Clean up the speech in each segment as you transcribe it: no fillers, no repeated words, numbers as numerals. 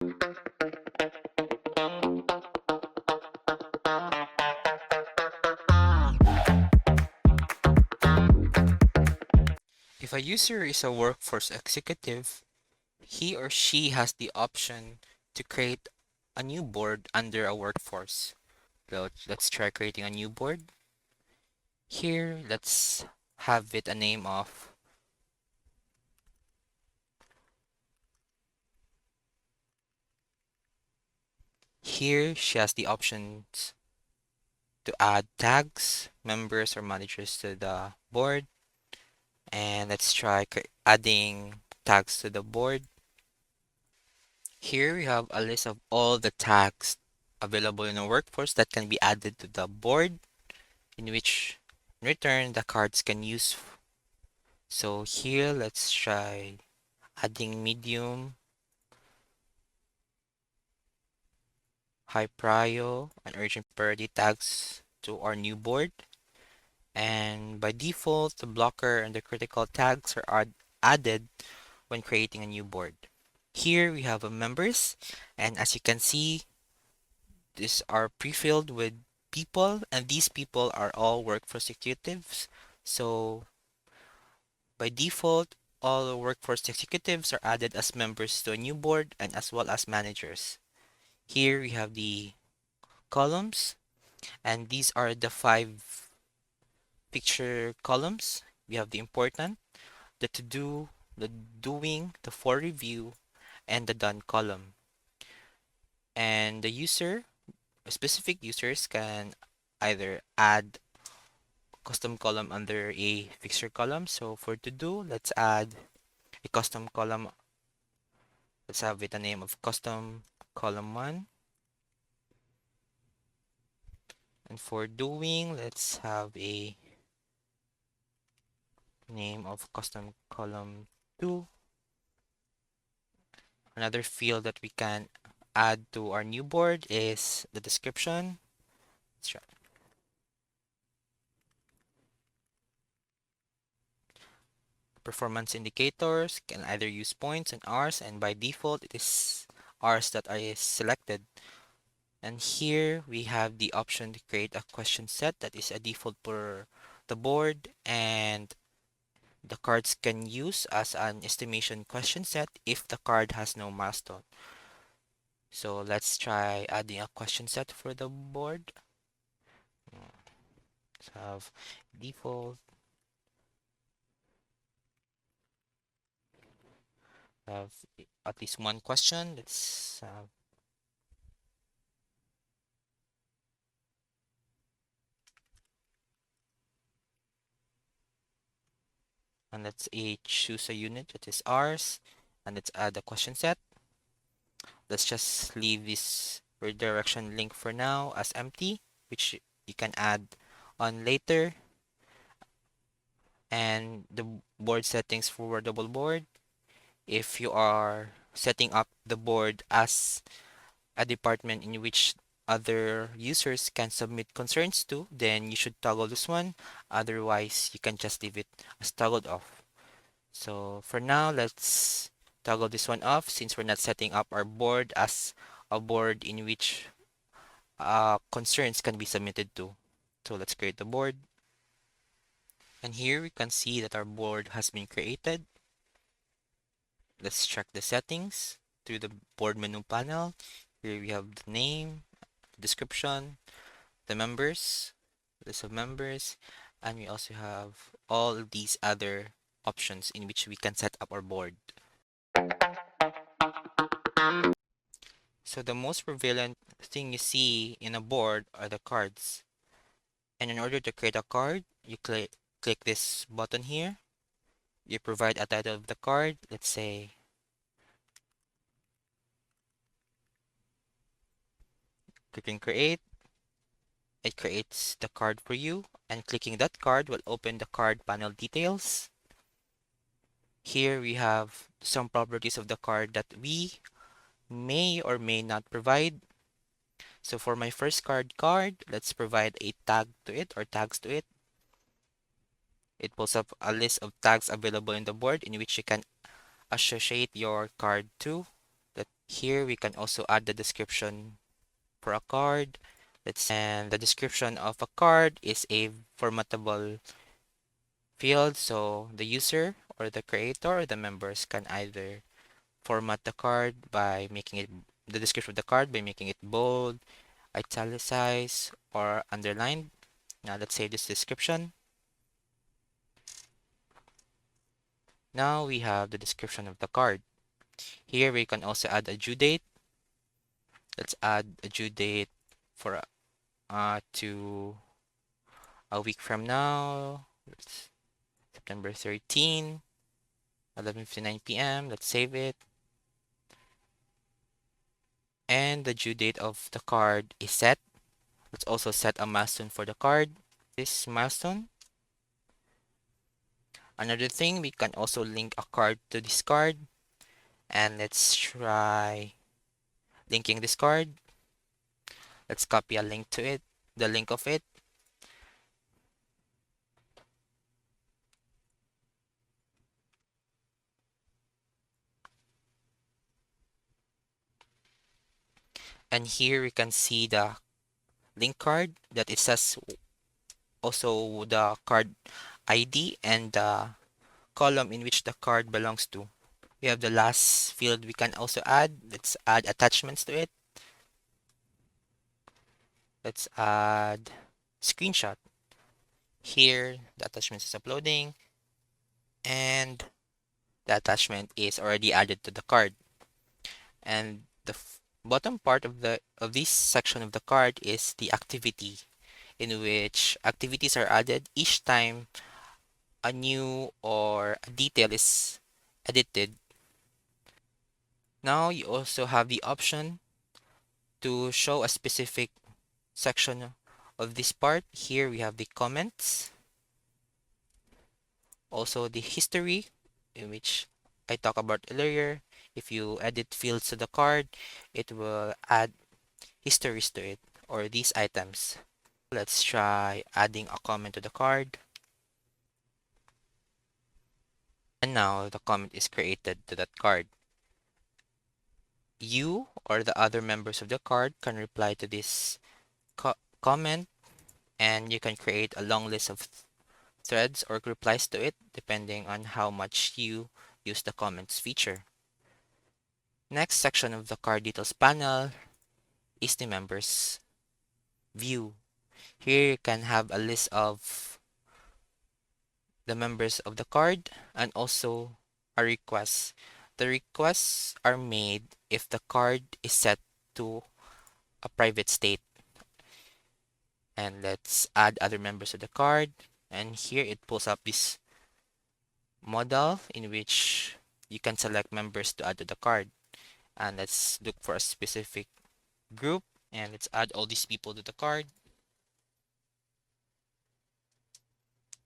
If a user is a workforce executive, he or she has the option to create a new board under a workforce. So let's try creating a new board. Here, let's have it a name of here she has the options to add tags, members or managers to the board. And let's try adding tags to the board. Here we have a list of all the tags available in a workforce that can be added to the board, in which in return the cards can use. So here let's try adding medium, high prio, and urgent priority tags to our new board. And by default, the blocker and the critical tags are added when creating a new board. Here we have a members, and as you can see, these are pre-filled with people, and these people are all workforce executives. So by default, all the workforce executives are added as members to a new board and as well as managers. Here we have the columns, and these are the 5 picture columns. We have the important, the to do, the doing, the for review, and the done column. And the user, specific users can either add custom column under a fixture column. So for to do, let's add a custom column. Let's have it a name of custom column 1. And for doing, let's have a name of custom column 2. Another field that we can add to our new board is the description. Let's try. Performance indicators can either use points and hours, and by default it is hours that are selected. And here we have the option to create a question set that is a default for the board, and the cards can use as an estimation question set if the card has no milestone. So let's try adding a question set for the board. Let's have default, have at least one question. Let's have and let's choose a unit that is ours, and let's add a question set. Let's just leave this redirection link for now as empty, which you can add on later. And the board settings for double board, if you are setting up the board as a department in which other users can submit concerns to, then you should toggle this one. Otherwise, you can just leave it as toggled off. So for now, let's toggle this one off since we're not setting up our board as a board in which concerns can be submitted to. So let's create the board. And here we can see that our board has been created. Let's check the settings through the board menu panel. Here we have the name, description, the members, list of members, and we also have all these other options in which we can set up our board. So the most prevalent thing you see in a board are the cards. And in order to create a card, you click this button here. You provide a title of the card, let's say clicking create, it creates the card for you, and clicking that card will open the card panel details. Here we have some properties of the card that we may or may not provide. So for my first card, let's provide a tag to it or tags to it. It pulls up a list of tags available in the board in which you can associate your card to. Here we can also add the description for a card. And the description of a card is a formatable field, so the user or the creator or the members can either format the card by making it the description of the card by making it bold, italicized, or underlined. Now let's save this description. Now we have the description of the card. Here we can also add a due date. Let's add a due date for to a week from now. It's September 13, 11:59 p.m. Let's save it. And the due date of the card is set. Let's also set a milestone for the card. This milestone. Another thing, we can also link a card to this card. And let's try linking this card. Let's copy a link to it, the link of it. And here we can see the link card that it says also the card ID and the column in which the card belongs to. We have the last field we can also add. Let's add attachments to it. Let's add screenshot. Here, the attachment is uploading and the attachment is already added to the card. And the bottom part of the this section of the card is the activity in which activities are added each time a new or a detail is edited. Now you also have the option to show a specific section of this part. Here we have the comments, also the history, in which I talked about earlier. If you edit fields to the card, it will add histories to it or these items. Let's try adding a comment to the card. And now the comment is created to that card. You or the other members of the card can reply to this comment, and you can create a long list of threads or replies to it depending on how much you use the comments feature. Next section of the card details panel is the members view. Here you can have a list of the members of the card and also a request. The requests are made if the card is set to a private state. And let's add other members of the card. And here it pulls up this model in which you can select members to add to the card. And let's look for a specific group and let's add all these people to the card.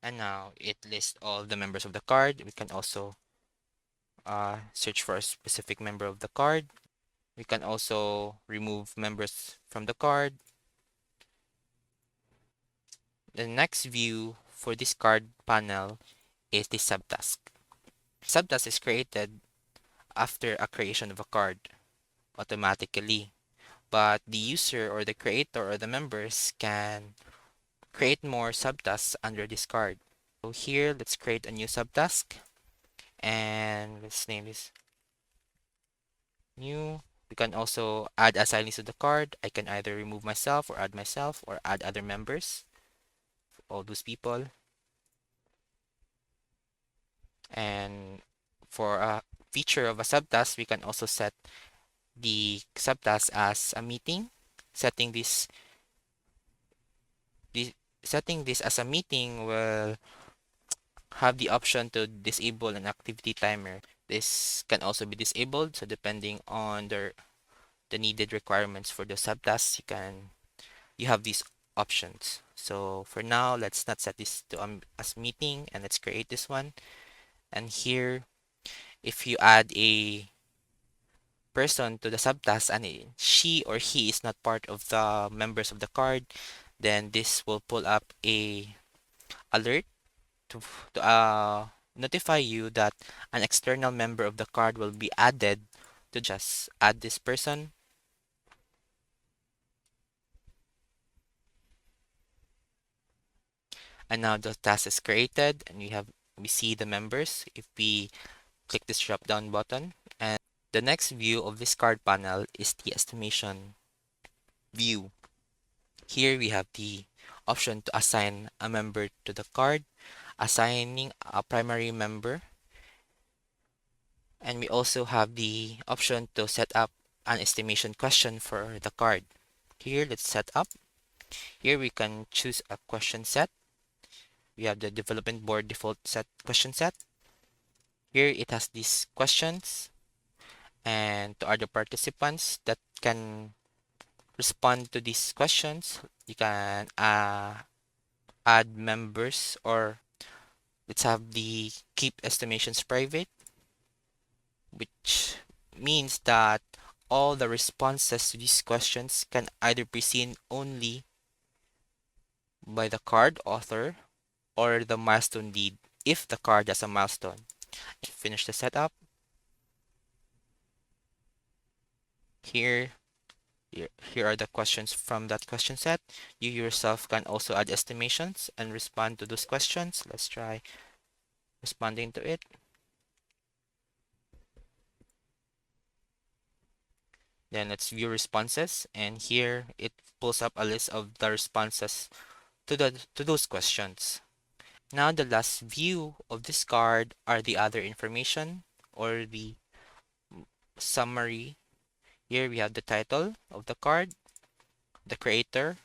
And now it lists all the members of the card. We can also search for a specific member of the card. We can also remove members from the card. The next view for this card panel is the subtask. Subtask is created after a creation of a card automatically, but the user or the creator or the members can create more subtasks under this card. So here, let's create a new subtask and let's name this new. We can also add assignees to the card. I can either remove myself or add other members, all those people. And for a feature of a subtask, we can also set the subtask as a meeting. Setting this setting this as a meeting will have the option to disable an activity timer. This can also be disabled, so depending on the needed requirements for the subtasks, you have these options. So for now, let's not set this to as meeting and let's create this one. And here, if you add a person to the subtask and she or he is not part of the members of the card, then this will pull up a alert to notify you that an external member of the card will be added to just add this person. And now the task is created and we see the members if we click this drop down button. And the next view of this card panel is the estimation view. Here we have the option to assign a member to the card, assigning a primary member, and we also have the option to set up an estimation question for the card. Here, let's set up. Here we can choose a question set. We have the development board default set question set. Here it has these questions, and to other participants that can respond to these questions, you can add members, or let's have the keep estimations private, which means that all the responses to these questions can either be seen only by the card author or the milestone lead if the card has a milestone. Finish the setup. Here, here are the questions from that question set. You yourself can also add estimations and respond to those questions. Let's try responding to it. Then let's view responses, and here it pulls up a list of the responses to those questions. Now the last view of this card are the other information or the summary. Here we have the title of the card, the creator,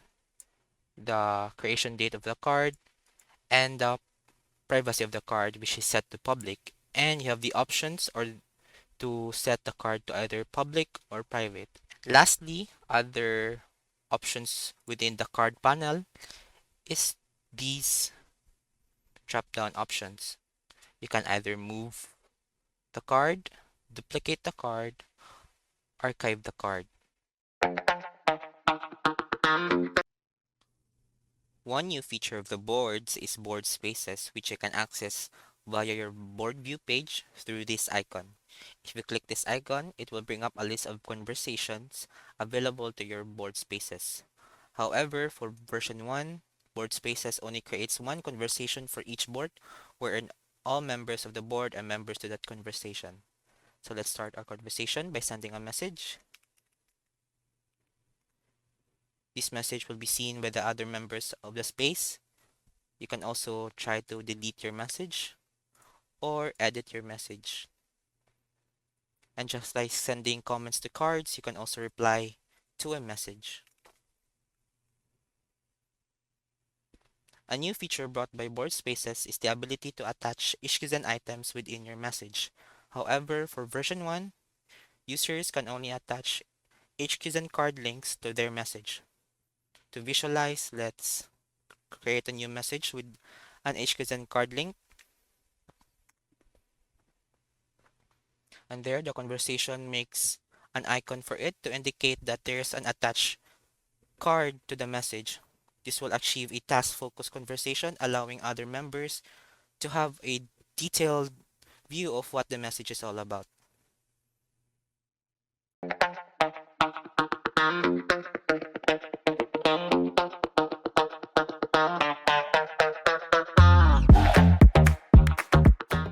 the creation date of the card, and the privacy of the card, which is set to public. And you have the options or to set the card to either public or private. Lastly, other options within the card panel is these drop-down options. You can either move the card, duplicate the card, archive the card. One new feature of the boards is board spaces, which you can access via your board view page through this icon. If you click this icon, it will bring up a list of conversations available to your board spaces. However, for version 1, board spaces only creates one conversation for each board, wherein all members of the board are members to that conversation. So let's start our conversation by sending a message. This message will be seen by the other members of the space. You can also try to delete your message or edit your message. And just like sending comments to cards, you can also reply to a message. A new feature brought by board spaces is the ability to attach HQZen items within your message. However, for version 1, users can only attach HQZen card links to their message. To visualize, let's create a new message with an HQZen card link. And there, the conversation makes an icon for it to indicate that there's an attached card to the message. This will achieve a task-focused conversation, allowing other members to have a detailed view of what the message is all about.